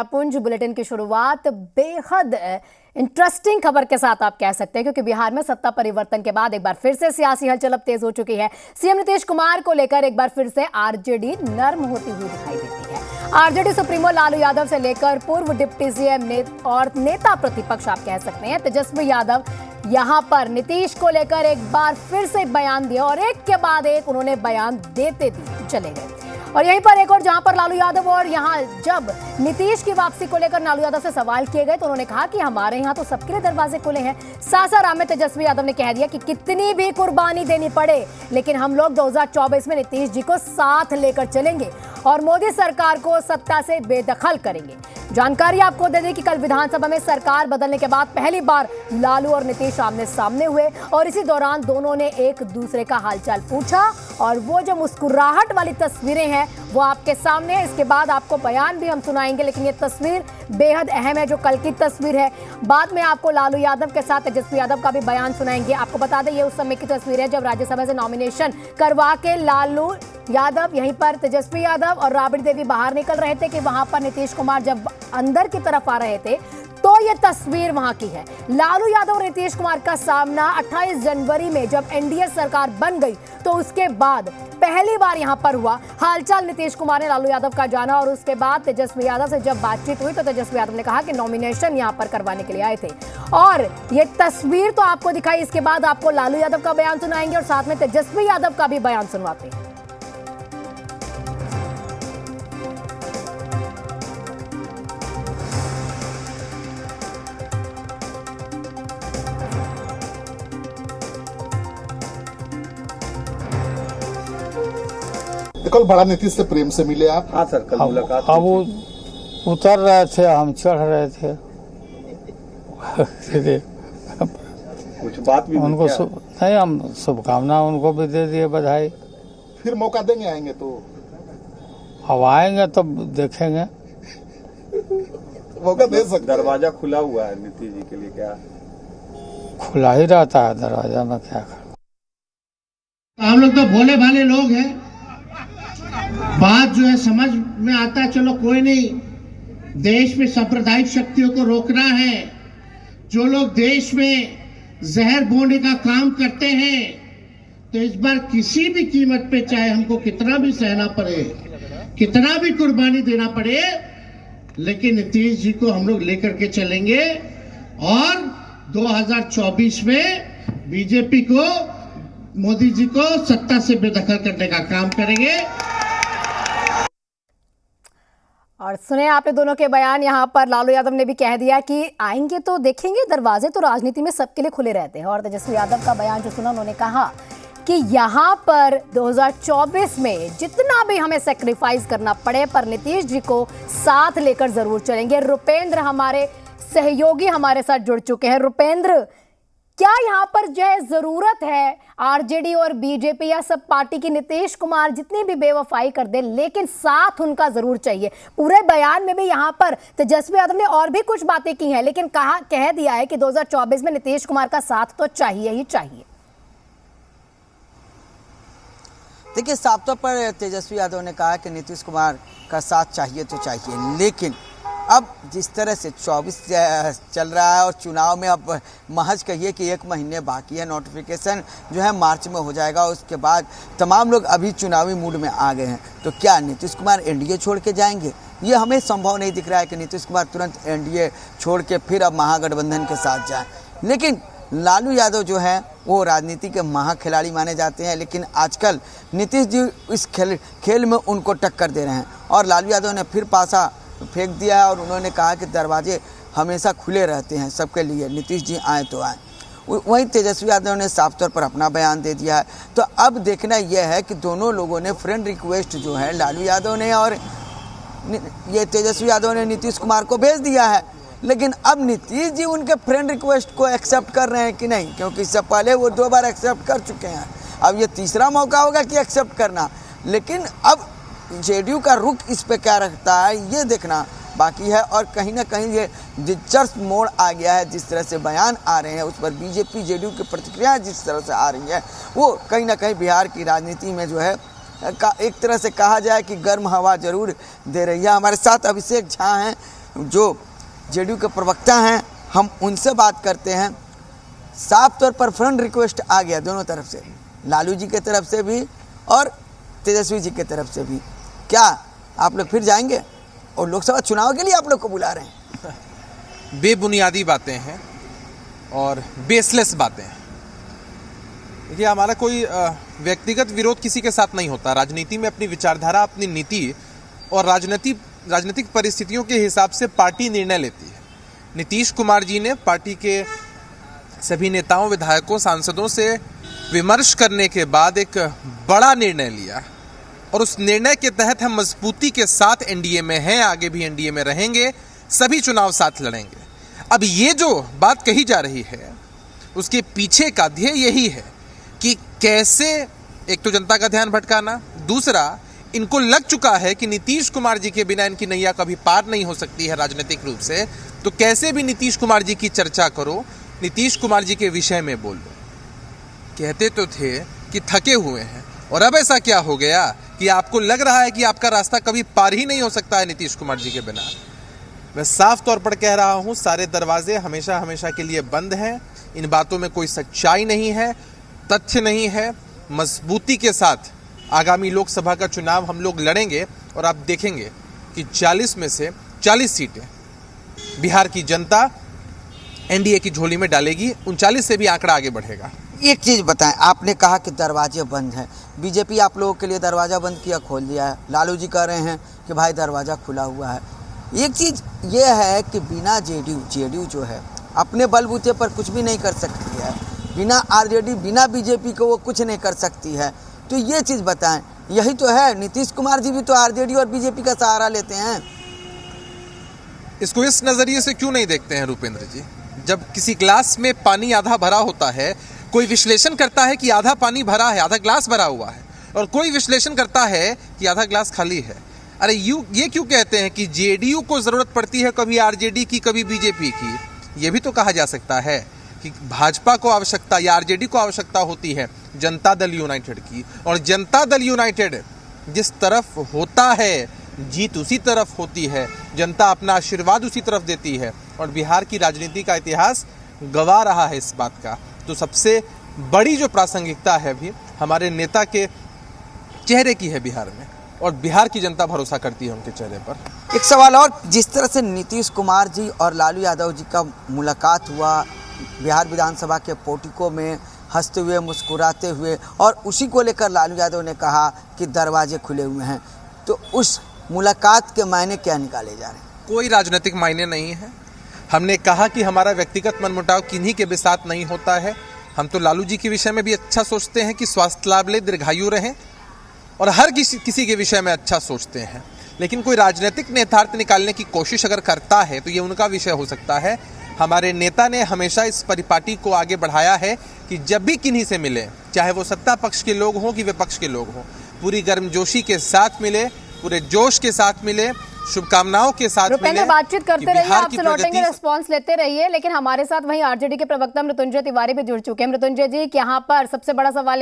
पुंज बुलेटिन की शुरुआत बेहद इंटरेस्टिंग खबर के साथ आप कह सकते हैं, क्योंकि बिहार में सत्ता परिवर्तन के बाद एक बार फिर से सियासी हलचल अब तेज हो चुकी है। सीएम नीतीश कुमार को लेकर एक बार फिर से आरजेडी नर्म होती हुई दिखाई देती है। आरजेडी सुप्रीमो लालू यादव से लेकर पूर्व डिप्टी सीएम और नेता प्रतिपक्ष आप कह सकते हैं तेजस्वी यादव यहां पर नीतीश को लेकर एक बार फिर से बयान दिया और एक के बाद एक उन्होंने बयान देते चले गए। और यहीं पर एक और जहां पर लालू यादव और यहां जब नीतीश की वापसी को लेकर लालू यादव से सवाल किए गए तो उन्होंने कहा कि हमारे यहां तो सबके लिए दरवाजे खुले हैं। सासाराम में तेजस्वी यादव ने कह दिया कि कितनी भी कुर्बानी देनी पड़े लेकिन हम लोग 2024 में नीतीश जी को साथ लेकर चलेंगे और मोदी सरकार को सत्ता से बेदखल करेंगे। जानकारी आपको दे दें कि कल विधानसभा में सरकार बदलने के बाद पहली बार लालू और नीतीश आमने सामने हुए और इसी दौरान दोनों ने एक दूसरे का हालचाल पूछा और वो जो मुस्कुराहट वाली तस्वीरें हैं वो आपके सामने है। इसके बाद आपको बयान भी हम सुनाएंगे, लेकिन ये तस्वीर बेहद अहम है जो कल की तस्वीर है। बाद में आपको लालू यादव के साथ तेजस्वी यादव का भी बयान सुनाएंगे। आपको बता दें ये उस समय की तस्वीर है जब राज्यसभा से नॉमिनेशन करवा के लालू यादव यहीं पर तेजस्वी यादव और राबड़ी देवी बाहर निकल रहे थे कि वहां पर नीतीश कुमार जब अंदर की तरफ आ रहे थे तो ये तस्वीर वहां की है। लालू यादव और नीतीश कुमार का सामना 28 जनवरी में जब एनडीए सरकार बन गई तो उसके बाद पहली बार यहां पर हुआ। हालचाल नीतीश कुमार ने लालू यादव का जाना और उसके बाद तेजस्वी यादव से जब बातचीत हुई तो तेजस्वी यादव ने कहा कि नॉमिनेशन यहां पर करवाने के लिए आए थे और ये तस्वीर तो आपको दिखाई। इसके बाद आपको लालू यादव का बयान सुनाएंगे और साथ में तेजस्वी यादव का भी बयान सुनवाते हैं। कल बड़ा नीतीश से प्रेम से मिले आप? हाँ सर, कल मुलाकात। अब वो उतर रहे थे, हम चढ़ रहे थे। कुछ बात भी उनको नहीं, हम शुभकामना उनको भी दे दिए, बधाई। फिर मौका देंगे आएंगे तो? अब आएंगे तो देखेंगे। मौका दे सकते। दरवाजा खुला हुआ है नीतीश जी के लिए, क्या खुला ही रहता है दरवाजा में, क्या कर। हम लोग तो भोले भाले लोग हैं, बात जो है समझ में आता है। चलो कोई नहीं, देश में सांप्रदायिक शक्तियों को रोकना है। जो लोग देश में जहर बोने का काम करते हैं तो इस बार किसी भी कीमत पे, चाहे हमको कितना भी सहना पड़े, कितना भी कुर्बानी देना पड़े, लेकिन नीतीश जी को हम लोग लेकर के चलेंगे और 2024 में बीजेपी को, मोदी जी को सत्ता से बेदखल करने का काम करेंगे। और सुने आपने दोनों के बयान। यहाँ पर लालू यादव ने भी कह दिया कि आएंगे तो देखेंगे, दरवाजे तो राजनीति में सबके लिए खुले रहते हैं। और तेजस्वी यादव का बयान जो सुना, उन्होंने कहा कि यहाँ पर 2024 में जितना भी हमें सेक्रीफाइस करना पड़े पर नीतीश जी को साथ लेकर जरूर चलेंगे। रुपेंद्र हमारे सहयोगी हमारे साथ जुड़ चुके हैं। रुपेंद्र, क्या यहाँ पर जो है जरूरत है आरजेडी और बीजेपी या सब पार्टी की, नीतीश कुमार जितनी भी बेवफाई कर दे लेकिन साथ उनका जरूर चाहिए? पूरे बयान में भी यहाँ पर तेजस्वी यादव ने और भी कुछ बातें की हैं लेकिन कह दिया है कि 2024 में नीतीश कुमार का साथ तो चाहिए ही चाहिए। देखिए, साफ तौर पर तेजस्वी यादव ने कहा कि नीतीश कुमार का साथ चाहिए तो चाहिए, लेकिन अब जिस तरह से 24 चल रहा है और चुनाव में अब महज कहिए कि 1 महीने बाकी है, नोटिफिकेशन जो है मार्च में हो जाएगा। उसके बाद तमाम लोग अभी चुनावी मूड में आ गए हैं, तो क्या नीतीश कुमार एनडीए छोड़ के जाएंगे? ये हमें संभव नहीं दिख रहा है कि नीतीश कुमार तुरंत एनडीए छोड़ के फिर अब महागठबंधन के साथ जाए। लेकिन लालू यादव जो हैं वो राजनीति के महाखिलाड़ी माने जाते हैं, लेकिन आजकल नीतीश जी इस खेल में उनको टक्कर दे रहे हैं और लालू यादव ने फिर पासा फेंक दिया है और उन्होंने कहा कि दरवाजे हमेशा खुले रहते हैं सबके लिए, नीतीश जी आए तो आए। वहीं तेजस्वी यादव ने साफ तौर पर अपना बयान दे दिया है। तो अब देखना यह है कि दोनों लोगों ने फ्रेंड रिक्वेस्ट जो है, लालू यादव ने और ये तेजस्वी यादव ने नीतीश कुमार को भेज दिया है, लेकिन अब नीतीश जी उनके फ्रेंड रिक्वेस्ट को एक्सेप्ट कर रहे हैं कि नहीं, क्योंकि इससे पहले वो 2 बार एक्सेप्ट कर चुके हैं। अब ये तीसरा मौका होगा कि एक्सेप्ट करना, लेकिन अब जेडीयू का रुख इस पे क्या रखता है ये देखना बाकी है। और कहीं ना कहीं ये दिलचस्प मोड़ आ गया है, जिस तरह से बयान आ रहे हैं उस पर बीजेपी जेडीयू की प्रतिक्रियाएं जिस तरह से आ रही हैं वो कहीं ना कहीं बिहार की राजनीति में जो है एक तरह से कहा जाए कि गर्म हवा जरूर दे रही है। हमारे साथ अभिषेक झा हैं, जो जेडीयू के प्रवक्ता हैं, हम उनसे बात करते हैं। साफ तौर पर फ्रेंड रिक्वेस्ट आ गया दोनों तरफ से, लालू जी के तरफ से भी और तेजस्वी जी के तरफ से भी। क्या आप लोग फिर जाएंगे और लोकसभा चुनाव के लिए आप लोग को बुला रहे हैं? बेबुनियादी बातें हैं और बेसलेस बातें हैं। देखिए, हमारा कोई व्यक्तिगत विरोध किसी के साथ नहीं होता। राजनीति में अपनी विचारधारा, अपनी नीति और राजनीतिक परिस्थितियों के हिसाब से पार्टी निर्णय लेती है। नीतीश कुमार जी ने पार्टी के सभी नेताओं, विधायकों, सांसदों से विमर्श करने के बाद एक बड़ा निर्णय लिया और उस निर्णय के तहत हम मजबूती के साथ एनडीए में हैं, आगे भी एनडीए में रहेंगे, सभी चुनाव साथ लड़ेंगे। अब ये जो बात कही जा रही है उसके पीछे का ध्येय यही है कि कैसे, एक तो जनता का ध्यान भटकाना, दूसरा इनको लग चुका है कि नीतीश कुमार जी के बिना इनकी नैया कभी पार नहीं हो सकती है राजनीतिक रूप से, तो कैसे भी नीतीश कुमार जी की चर्चा करो, नीतीश कुमार जी के विषय में बोलो। कहते तो थे कि थके हुए हैं, और अब ऐसा क्या हो गया कि आपको लग रहा है कि आपका रास्ता कभी पार ही नहीं हो सकता है नीतीश कुमार जी के बिना। मैं साफ तौर पर कह रहा हूं, सारे दरवाजे हमेशा हमेशा के लिए बंद हैं। इन बातों में कोई सच्चाई नहीं है, तथ्य नहीं है। मजबूती के साथ आगामी लोकसभा का चुनाव हम लोग लड़ेंगे और आप देखेंगे कि 40 में से 40 सीटें बिहार की जनता एनडीए की झोली में डालेगी। 39 से भी आंकड़ा आगे बढ़ेगा। एक चीज़ बताएं, आपने कहा कि दरवाजे बंद हैं, बीजेपी आप लोगों के लिए दरवाज़ा बंद किया, खोल दिया है। लालू जी कह रहे हैं कि भाई दरवाज़ा खुला हुआ है। एक चीज़ ये है कि बिना जेडीयू जो है अपने बलबूते पर कुछ भी नहीं कर सकती है, बिना आरजेडी, बिना बीजेपी को वो कुछ नहीं कर सकती है। तो ये चीज़ बताएं, यही तो है। नीतीश कुमार जी भी तो आरजेडी और बीजेपी का सहारा लेते हैं। इसको इस नज़रिए से क्यों नहीं देखते हैं रूपेंद्र जी? जब किसी ग्लास में पानी आधा भरा होता है, कोई विश्लेषण करता है कि आधा पानी भरा है, आधा ग्लास भरा हुआ है, और कोई विश्लेषण करता है कि आधा ग्लास खाली है। अरे ये क्यों कहते हैं कि जेडीयू को ज़रूरत पड़ती है कभी आरजेडी की, कभी बीजेपी की? ये भी तो कहा जा सकता है कि भाजपा को आवश्यकता या आरजेडी को आवश्यकता होती है जनता दल यूनाइटेड की, और जनता दल यूनाइटेड जिस तरफ होता है जीत उसी तरफ होती है, जनता अपना आशीर्वाद उसी तरफ देती है, और बिहार की राजनीति का इतिहास गवाह रहा है इस बात का। तो सबसे बड़ी जो प्रासंगिकता है भी हमारे नेता के चेहरे की है बिहार में, और बिहार की जनता भरोसा करती है उनके चेहरे पर। एक सवाल और, जिस तरह से नीतीश कुमार जी और लालू यादव जी का मुलाकात हुआ बिहार विधानसभा के पोर्टिको में, हंसते हुए, मुस्कुराते हुए, और उसी को लेकर लालू यादव ने कहा कि दरवाजे खुले हुए हैं, तो उस मुलाकात के मायने क्या निकाले जा रहे हैं? कोई राजनीतिक मायने नहीं है। हमने कहा कि हमारा व्यक्तिगत मनमुटाव किन्हीं के भी साथ नहीं होता है। हम तो लालू जी के विषय में भी अच्छा सोचते हैं कि स्वास्थ्य लाभ ले, दीर्घायु रहें, और हर किसी के विषय में अच्छा सोचते हैं। लेकिन कोई राजनीतिक नेतार्थ निकालने की कोशिश अगर करता है तो ये उनका विषय हो सकता है। हमारे नेता ने हमेशा इस परिपाटी को आगे बढ़ाया है कि जब भी किन्हीं से मिले, चाहे वो सत्ता पक्ष के लोग हों कि विपक्ष के लोग हों, पूरी गर्मजोशी के साथ मिले, पूरे जोश के साथ मिले, शुभकामनाओं के साथ मिले। बातचीत करते रहिए, आपसे लौटेंगे, रिस्पॉन्स लेते रहिए। लेकिन हमारे साथ वहीं आरजेडी के प्रवक्ता मृत्युंजय तिवारी भी जुड़ चुके हैं। मृत्युंजय जी, यहाँ पर सबसे बड़ा सवाल